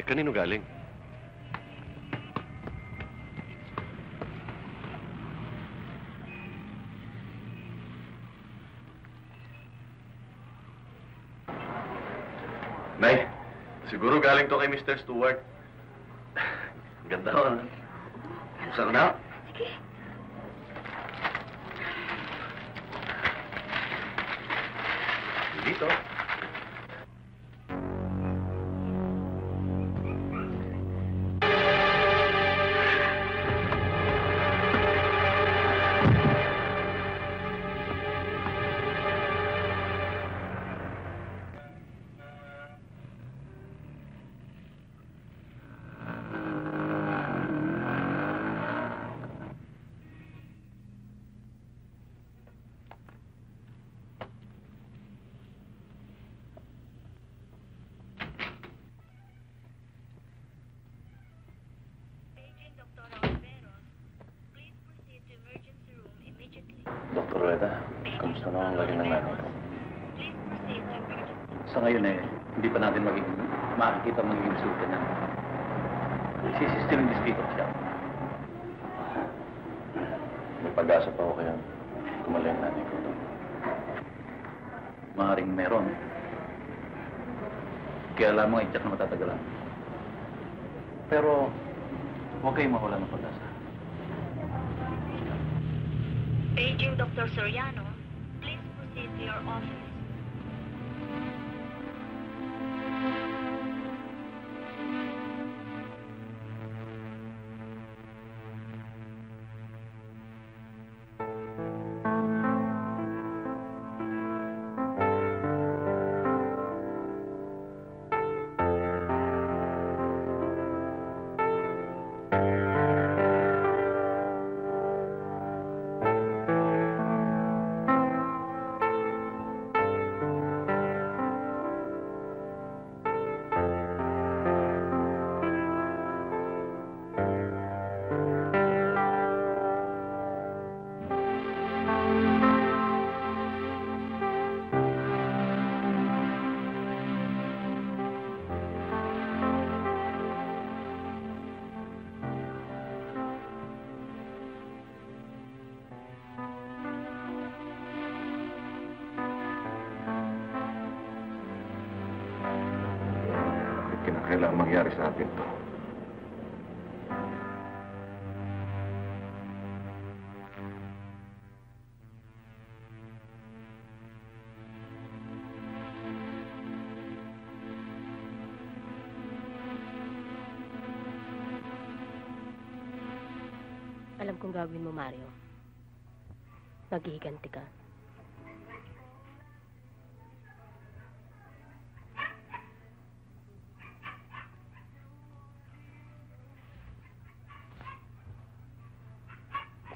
Kanino galing? Nay, siguro galing to kay Mr. Stewart. Ganda ko, Saan na? Sige. Dito. Dr. Rueda, kamusta na ang galing ng nanay ko? Sa ngayon hindi pa natin makikita magiging resulta niya. She's still in the state of shock. May pag-asa pa ako kaya tumalay ang nanay ko. Maaaring meron. Kaya alam mo, i-check na matatagalan. Pero, Huwag kayong mawala ng pag-asa. Paging Dr. Soriano, please proceed to your office. Kailangan mangyari sa atin to. Alam kong gagawin mo, Mario. Maghihiganti ka.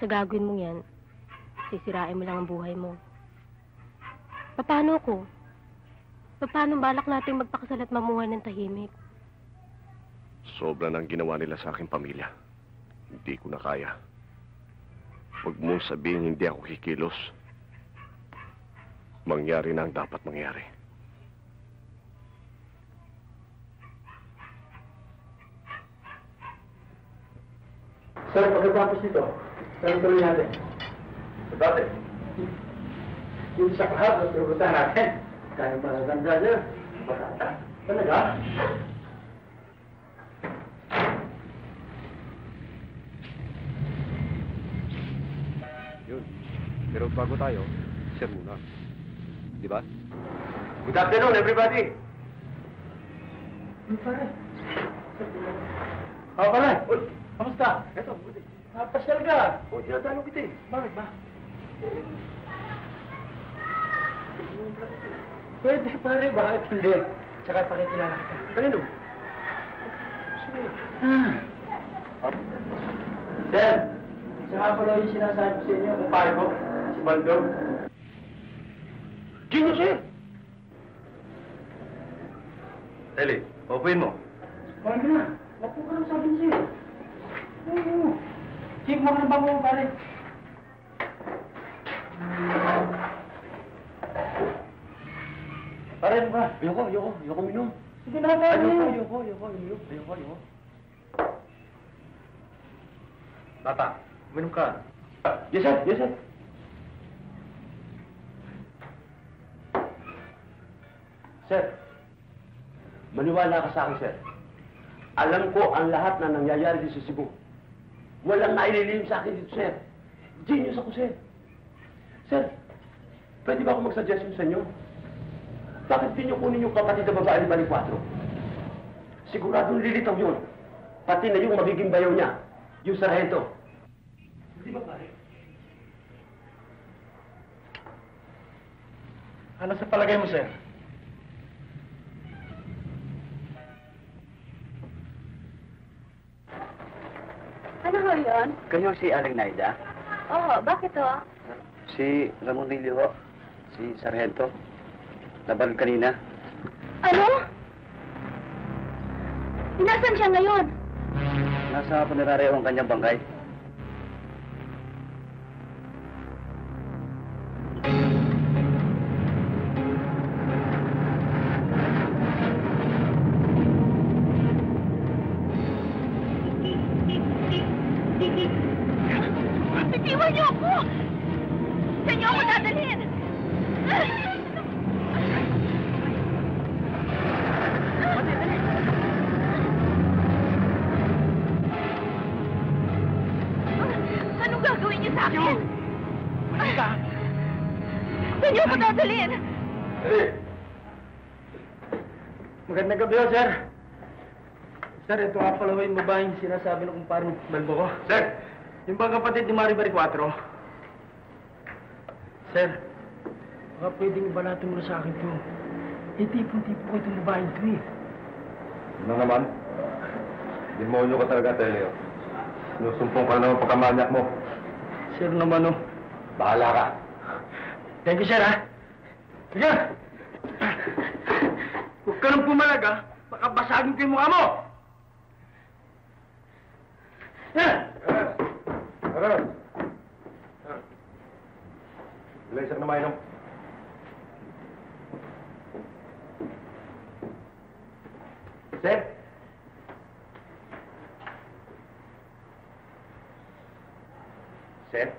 Sa gagawin mong yan, sisirain mo lang ang buhay mo. Paano ko? Paano balak natin magpakasal at mamuhay ng tahimik? Sobra ng ginawa nila sa aking pamilya. Hindi ko na kaya. Huwag mong sabihin hindi ako kikilos. Mangyari na ang dapat mangyari. Sir, pagkatapos nito, tuloy natin. Dati. Yung sa kahap, nagpupunta natin. Kaya magaganda niya. Bakata. Talaga? Yun. Pero bago tayo, sir muna. Di ba? Good afternoon, everybody. Pare. Pare. Uy, kamusta? Eto, buti. Pasyal ka. O, tinatanong kita eh. Bakit ba? Pwede, pare. Bakit hindi? Tsaka pakikilala kita. Kanino? Sir, isa nga pala yung sinasabi ko sa inyo. Kung pare ko, si Baldo. Gino, sir! Eli, open mo. Pare na. Wag po ka lang sabi niya. Oo. Sige mo ka ng bango, pare. Pare mo ka. Ayoko minum. Sige na, pare. Ayoko. Bata, uminom ka. Yes, sir. Sir, maniwala ka sa akin, sir. Alam ko ang lahat na nangyayari dito sa Cebu. Walang naililihim sa akin dito, sir. Genius ako, sir. Sir, pwede ba ako mag-suggestion sa inyo? Bakit di nyo kunin yung kapatid na babae ni Bani 4? Siguradong lilitaw yun. Pati na yung magiging bayaw niya, yung sarhento. Di ba, pare? Ano sa palagay mo, sir? Ano ho yun? Kayo si Aling Naida? Oo, bakit ho? Si Ramon Lilio ho? Si Sargento? Laban kanina? Ano? Nasaan siya ngayon? Nasa puneraryo ang kanyang bangkay. Iwan niyo ako! Saan niyo ako dadalhin? Saan niyo ako dadalhin? Magandang gabi ho, sir. Sir, ito nga pala ho yung babaeng sinasabi ng kumparang Balbo ko. Sir, yung bang kapatid ni Maribel 4? Sir, baka pwedeng ibalato mo na sa akin to. Eh, tipong-tipo ko itong babaeng to eh. Ano naman? Demonyo ka talaga, Teleo. Sinusumpong ka naman pagkamanyak mo. Sir naman oh. Bahala ka. Thank you, sir, ha? Sige! Huwag ka nang pumalag, ha? Baka basagin ko yung mukha mo! Yan! Tara! Laser na mainom. Sir? Sir?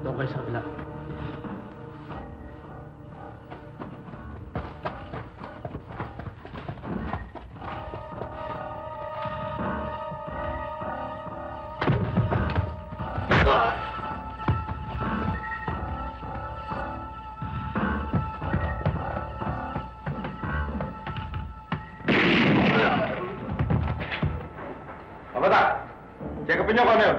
Doon kayo sa kabila. Kabata! Check upin niyo kung ano yun.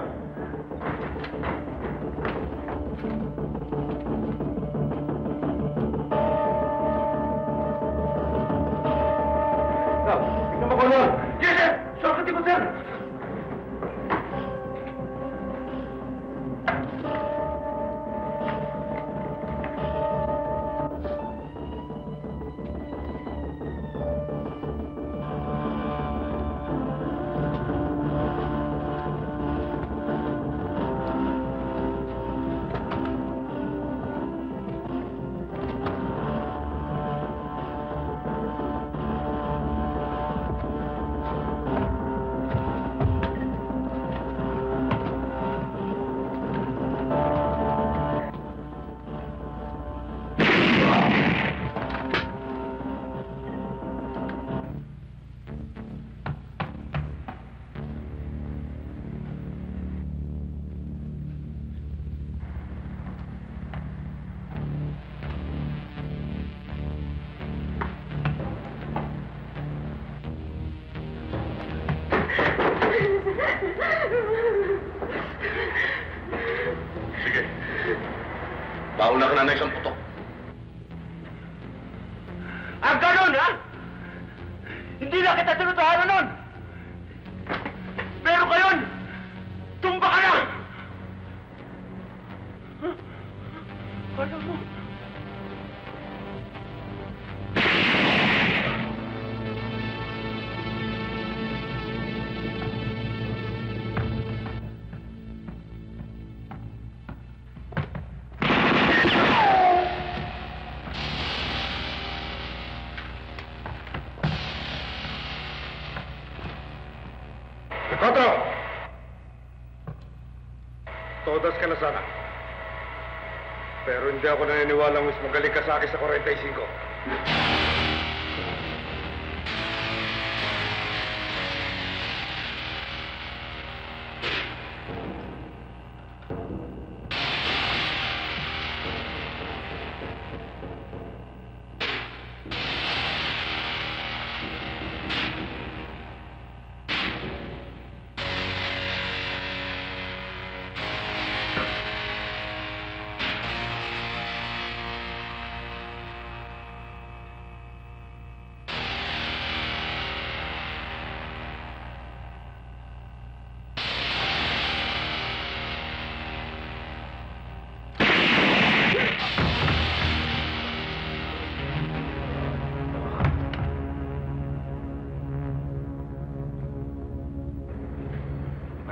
Tingnan mo kung ano yun. Yes, sir! Sorry ko, sir! Sige. Bauna ka na ng isang putok. Ah, ganun, ha? Hindi na kita tinutahanan nun! Pero ngayon, tumba ka na! Ano mo? Otro! Todas ka na sana. Pero hindi ako naniniwala mas magaling ka sa akin sa 45.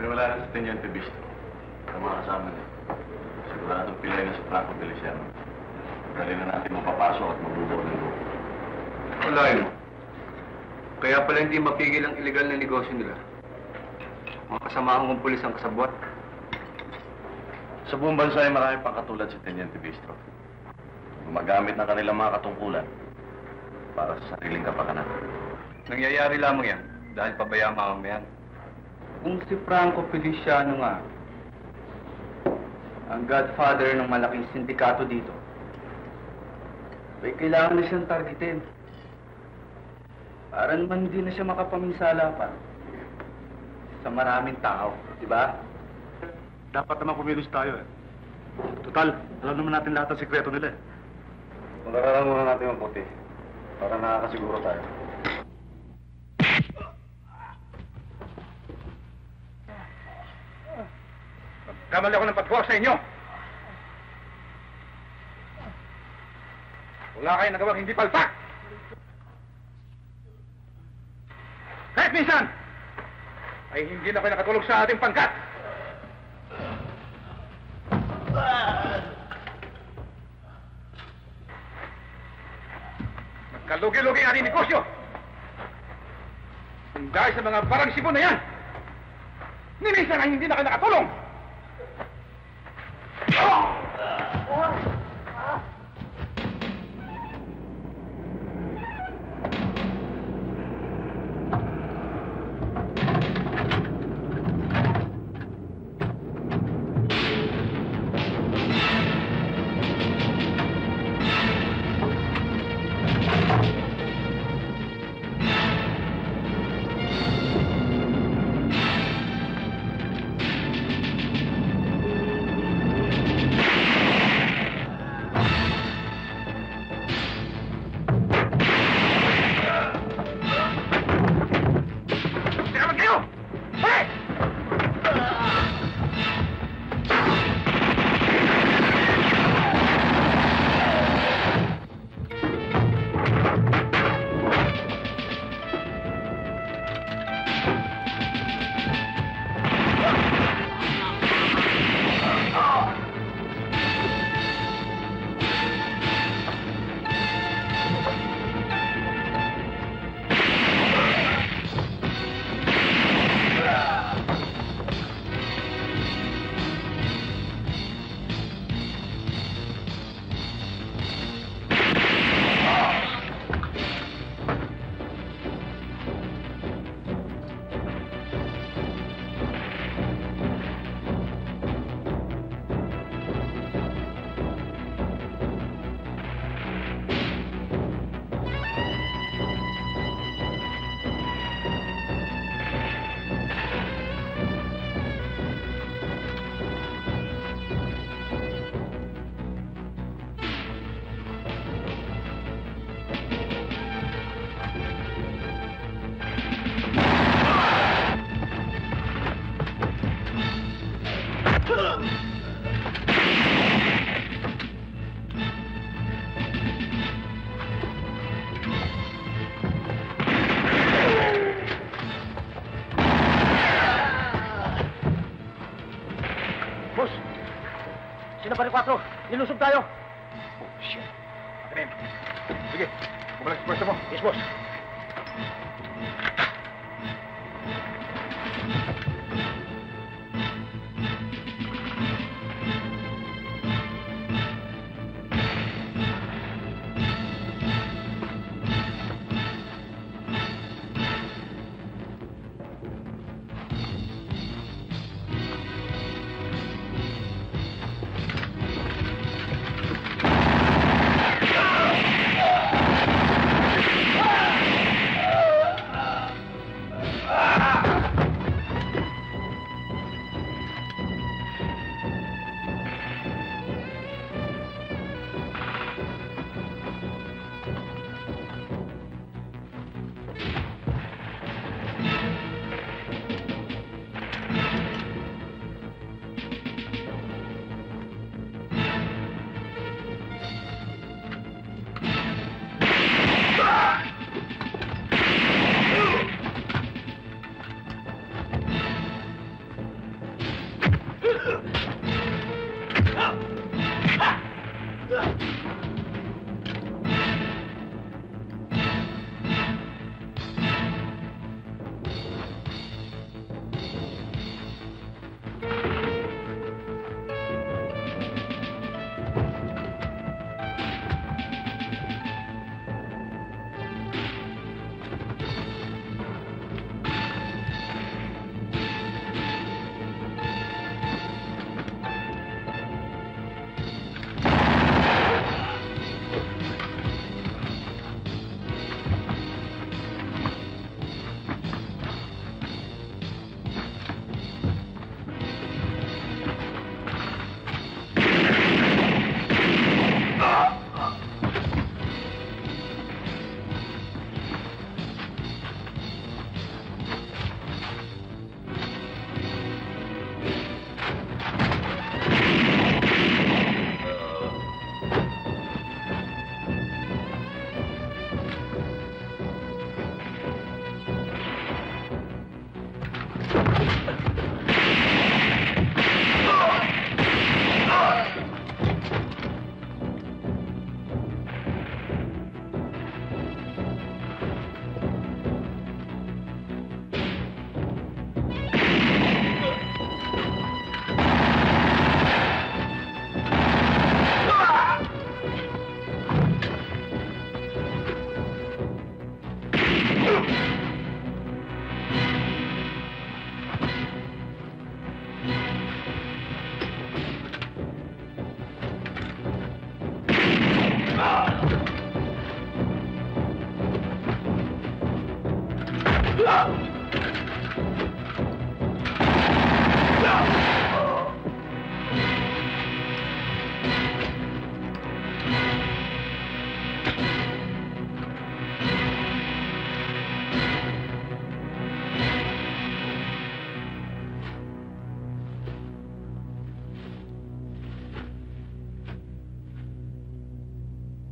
Wala na sa Teniente Bistro. Sa mga kasama niya. Siguradong pilay na sa Franco Feliciano. Dali na natin mapapasok at magbubuo ng grupo. Wala yun. Kaya pala hindi mapigil ang illegal na negosyo nila. Mga kasamahan kong pulis ang kasabwat. Sa buong bansa ay marami pang katulad si Teniente Bistro. Gumagamit ng kanilang mga katungkulan para sa sariling kapakanan. Nangyayari lamang yan dahil pabayaan mamamayan. Kung si Franco Feliciano nga, ang godfather ng malaking sindikato dito, ay kailangan na siyang targetin. Para naman hindi na siya makapaminsala pa sa maraming tao, di ba? Dapat naman kumilos tayo eh. Total, alam naman natin lahat ng sikreto nila eh. Mag-aralan muna natin ang puti para nakakasiguro tayo. Kamali ako ng pagkuha sa inyo. Wala kayong nagawang hindi palpak. Kahit minsan, ay hindi na kayo nakatulog sa ating pangkat. Nagkalugi-lugi ang ating negosyo. Kung dahil sa mga barang sipon na yan, ni minsan ay hindi na kayo nakatulong. Sino pa rin 4? Nilusob tayo. Oh, shit. Kanin. Sige, bumalik sa pwesto mo. Yes, boss.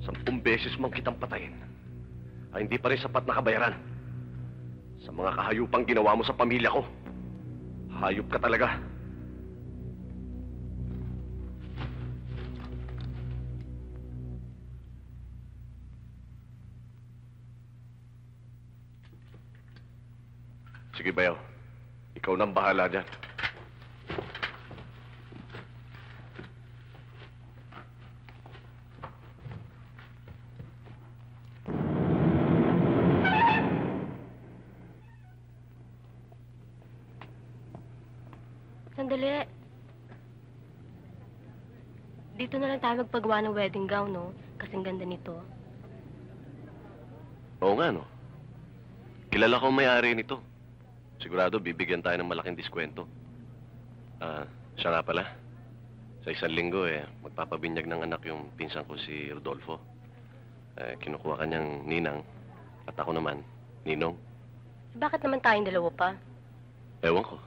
10 beses mang kitang patayin, ay hindi pa rin sapat na kabayaran sa mga kahayupang ginawa mo sa pamilya ko. Hayop ka talaga. Sige, Bayaw. Ikaw nang bahala dyan. Sandali. Dito na lang tayo magpagawa ng wedding gown, no? Kasing ganda nito. Oo nga, no? Kilala ko ang may-ari nito. Sigurado bibigyan tayo ng malaking diskwento. Siya nga pala. Sa 1 linggo, magpapabinyag ng anak yung pinsan ko si Rodolfo. Kinukuha kanyang ninang. At ako naman, ninong. Bakit naman tayong dalawa pa? Ewan ko.